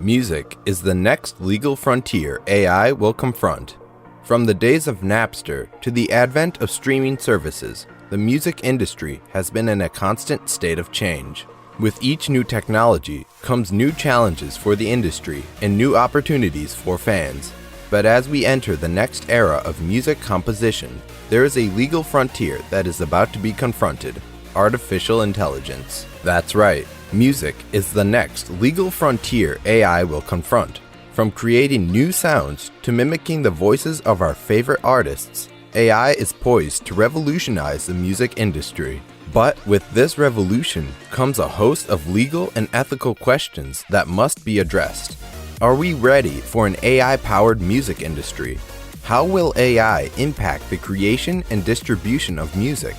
Music is the next legal frontier AI will confront. From the days of Napster to the advent of streaming services, the music industry has been in a constant state of change. With each new technology comes new challenges for the industry and new opportunities for fans. But as we enter the next era of music composition, there is a legal frontier that is about to be confronted: artificial intelligence. That's right. Music is the next legal frontier AI will confront. From creating new sounds to mimicking the voices of our favorite artists, AI is poised to revolutionize the music industry. But with this revolution comes a host of legal and ethical questions that must be addressed. Are we ready for an AI-powered music industry? How will AI impact the creation and distribution of music?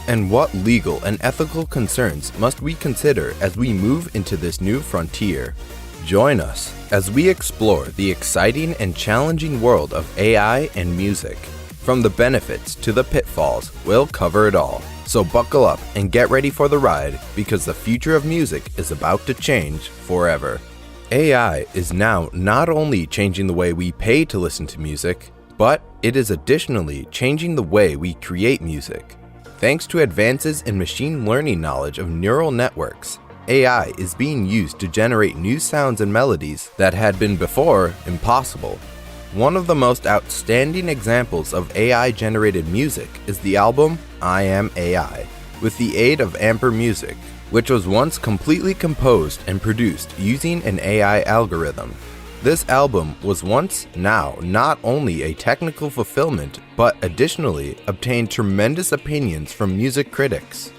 And what legal and ethical concerns must we consider as we move into this new frontier? Join us as we explore the exciting and challenging world of AI and music. From the benefits to the pitfalls, we'll cover it all. So buckle up and get ready for the ride, because the future of music is about to change forever. AI is now not only changing the way we pay to listen to music, but it is additionally changing the way we create music. Thanks to advances in machine learning knowledge of neural networks, AI is being used to generate new sounds and melodies that had been before impossible. One of the most outstanding examples of AI-generated music is the album I Am AI, with the aid of Amper Music, which was once completely composed and produced using an AI algorithm. This album was once now not only a technical fulfillment, but additionally obtained tremendous opinions from music critics.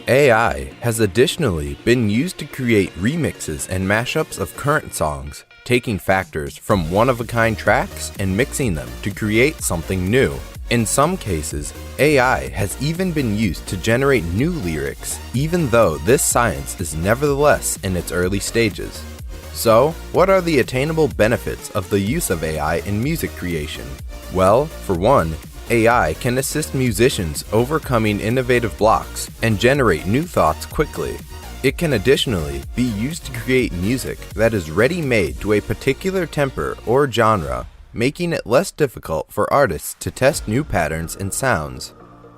AI has additionally been used to create remixes and mashups of current songs, taking factors from one-of-a-kind tracks and mixing them to create something new. In some cases, AI has even been used to generate new lyrics, even though this science is nevertheless in its early stages. So, what are the attainable benefits of the use of AI in music creation? Well, for one, AI can assist musicians overcoming innovative blocks and generate new thoughts quickly. It can additionally be used to create music that is ready-made to a particular tempo or genre, making it less difficult for artists to test new patterns and sounds.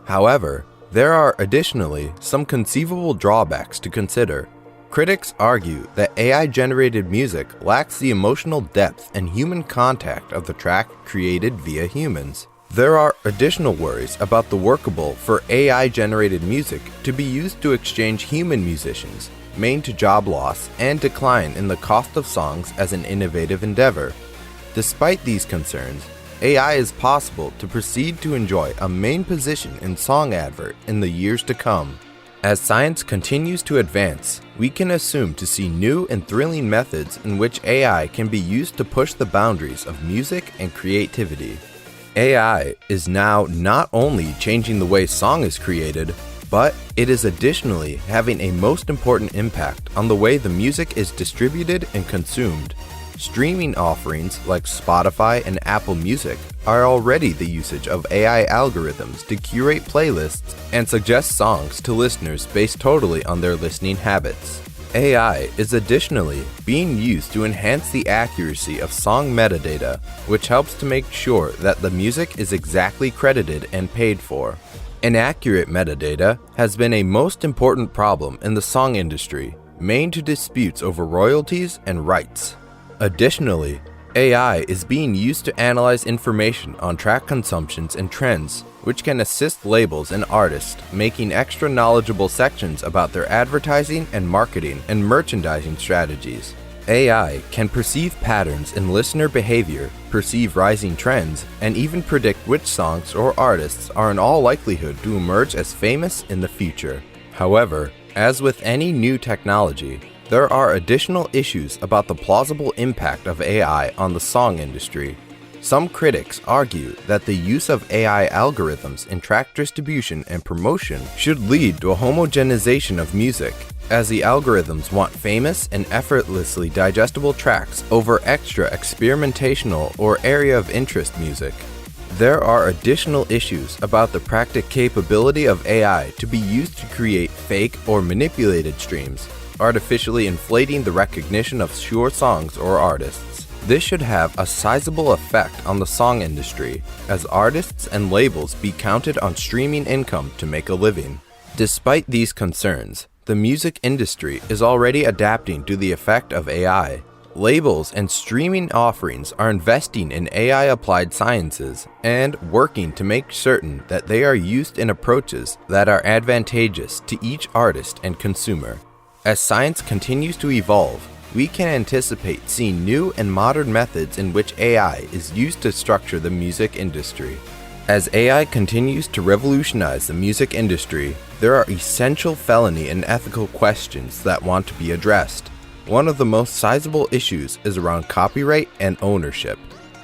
However, there are additionally some conceivable drawbacks to consider. Critics argue that AI-generated music lacks the emotional depth and human contact of the track created via humans. There are additional worries about the workable for AI-generated music to be used to exchange human musicians, main to job loss and decline in the cost of songs as an innovative endeavor. Despite these concerns, AI is possible to proceed to enjoy a main position in song advert in the years to come. As science continues to advance, we can assume to see new and thrilling methods in which AI can be used to push the boundaries of music and creativity. AI is now not only changing the way song is created, but it is additionally having a most important impact on the way the music is distributed and consumed. Streaming offerings like Spotify and Apple Music are already the usage of AI algorithms to curate playlists and suggest songs to listeners based totally on their listening habits. AI is additionally being used to enhance the accuracy of song metadata, which helps to make sure that the music is exactly credited and paid for. Inaccurate metadata has been a most important problem in the song industry, main to disputes over royalties and rights. Additionally, AI is being used to analyze information on track consumptions and trends, which can assist labels and artists making extra knowledgeable sections about their advertising and marketing and merchandising strategies. AI can perceive patterns in listener behavior, perceive rising trends, and even predict which songs or artists are in all likelihood to emerge as famous in the future. However, as with any new technology, there are additional issues about the plausible impact of AI on the song industry. Some critics argue that the use of AI algorithms in track distribution and promotion should lead to a homogenization of music, as the algorithms want famous and effortlessly digestible tracks over extra experimentational or area of interest music. There are additional issues about the practicability of AI to be used to create fake or manipulated streams, artificially inflating the recognition of sure songs or artists. This should have a sizable effect on the song industry, as artists and labels be counted on streaming income to make a living. Despite these concerns, the music industry is already adapting to the effect of AI. Labels and streaming offerings are investing in AI applied sciences and working to make certain that they are used in approaches that are advantageous to each artist and consumer. As science continues to evolve, we can anticipate seeing new and modern methods in which AI is used to structure the music industry. As AI continues to revolutionize the music industry, there are essential felony and ethical questions that want to be addressed. One of the most sizable issues is around copyright and ownership.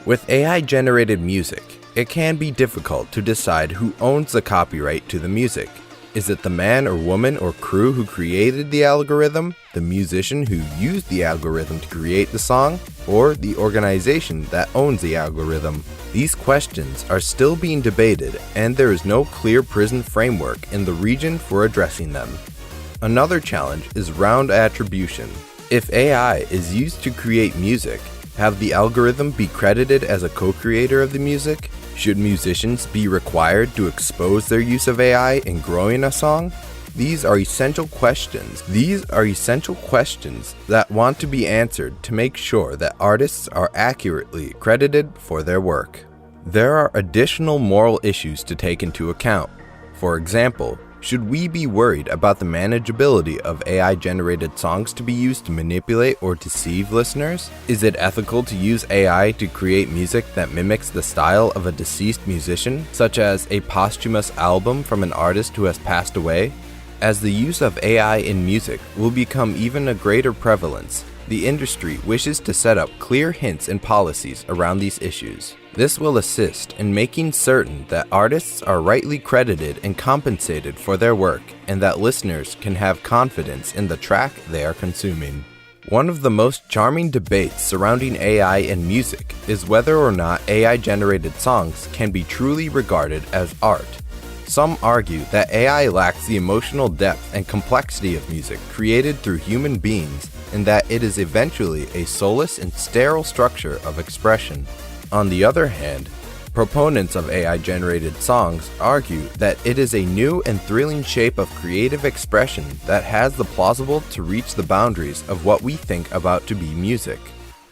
With AI-generated music, it can be difficult to decide who owns the copyright to the music. Is it the man or woman or crew who created the algorithm, the musician who used the algorithm to create the song, or the organization that owns the algorithm? These questions are still being debated, and there is no clear prison framework in the region for addressing them. Another challenge is round attribution. If AI is used to create music, have the algorithm be credited as a co-creator of the music? Should musicians be required to expose their use of AI in growing a song? These are essential questions that want to be answered to make sure that artists are accurately credited for their work. There are additional moral issues to take into account. For example, should we be worried about the manageability of AI-generated songs to be used to manipulate or deceive listeners? Is it ethical to use AI to create music that mimics the style of a deceased musician, such as a posthumous album from an artist who has passed away? As the use of AI in music will become even a greater prevalence, the industry wishes to set up clear hints and policies around these issues. This will assist in making certain that artists are rightly credited and compensated for their work, and that listeners can have confidence in the track they are consuming. One of the most charming debates surrounding AI in music is whether or not AI-generated songs can be truly regarded as art. Some argue that AI lacks the emotional depth and complexity of music created through human beings, and that it is eventually a soulless and sterile structure of expression. On the other hand, proponents of AI-generated songs argue that it is a new and thrilling shape of creative expression that has the plausible to reach the boundaries of what we think about to be music.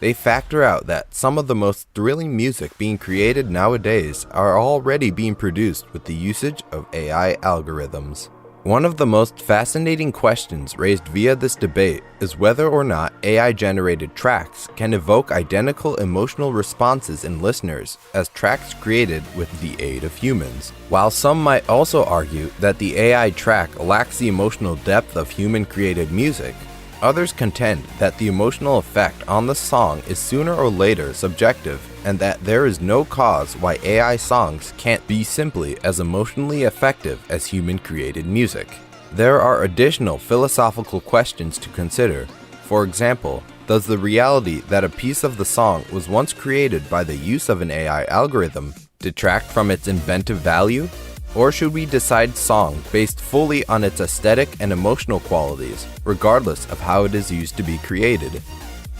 They factor out that some of the most thrilling music being created nowadays are already being produced with the usage of AI algorithms. One of the most fascinating questions raised via this debate is whether or not AI-generated tracks can evoke identical emotional responses in listeners as tracks created with the aid of humans. While some might also argue that the AI track lacks the emotional depth of human-created music, others contend that the emotional effect on the song is sooner or later subjective, and that there is no cause why AI songs can't be simply as emotionally effective as human-created music. There are additional philosophical questions to consider. For example, does the reality that a piece of the song was once created by the use of an AI algorithm detract from its inventive value? Or should we decide song based fully on its aesthetic and emotional qualities, regardless of how it is used to be created?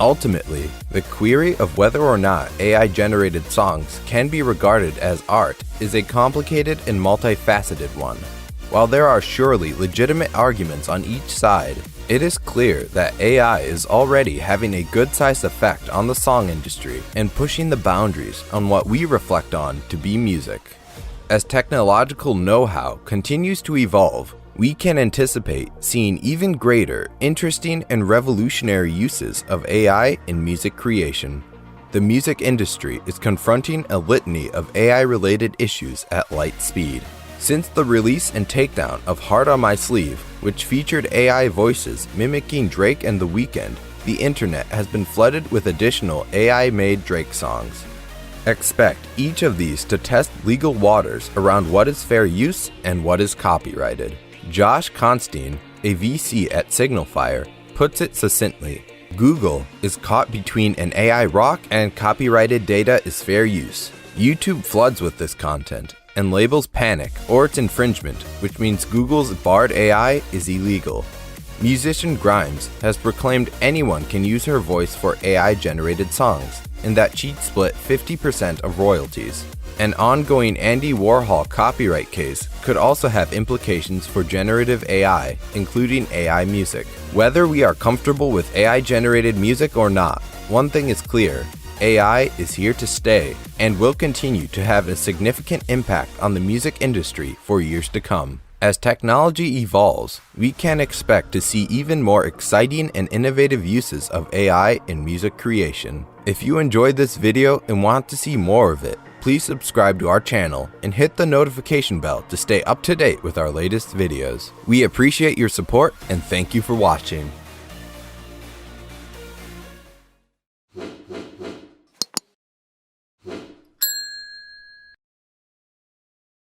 Ultimately, the query of whether or not AI-generated songs can be regarded as art is a complicated and multifaceted one. While there are surely legitimate arguments on each side, it is clear that AI is already having a good-sized effect on the song industry and pushing the boundaries on what we reflect on to be music. As technological know-how continues to evolve, we can anticipate seeing even greater, interesting, and revolutionary uses of AI in music creation. The music industry is confronting a litany of AI-related issues at light speed. Since the release and takedown of Heart on My Sleeve, which featured AI voices mimicking Drake and The Weeknd, the internet has been flooded with additional AI-made Drake songs. Expect each of these to test legal waters around what is fair use and what is copyrighted. Josh Constine, a VC at SignalFire, puts it succinctly: Google is caught between an AI rock and copyrighted data is fair use. YouTube floods with this content, and labels panic or it's infringement, which means Google's barred AI is illegal. Musician Grimes has proclaimed anyone can use her voice for AI-generated songs, and that she'd split 50% of royalties. An ongoing Andy Warhol copyright case could also have implications for generative AI, including AI music. Whether we are comfortable with AI-generated music or not, one thing is clear: AI is here to stay and will continue to have a significant impact on the music industry for years to come. As technology evolves, we can expect to see even more exciting and innovative uses of AI in music creation. If you enjoyed this video and want to see more of it, please subscribe to our channel and hit the notification bell to stay up to date with our latest videos. We appreciate your support and thank you for watching.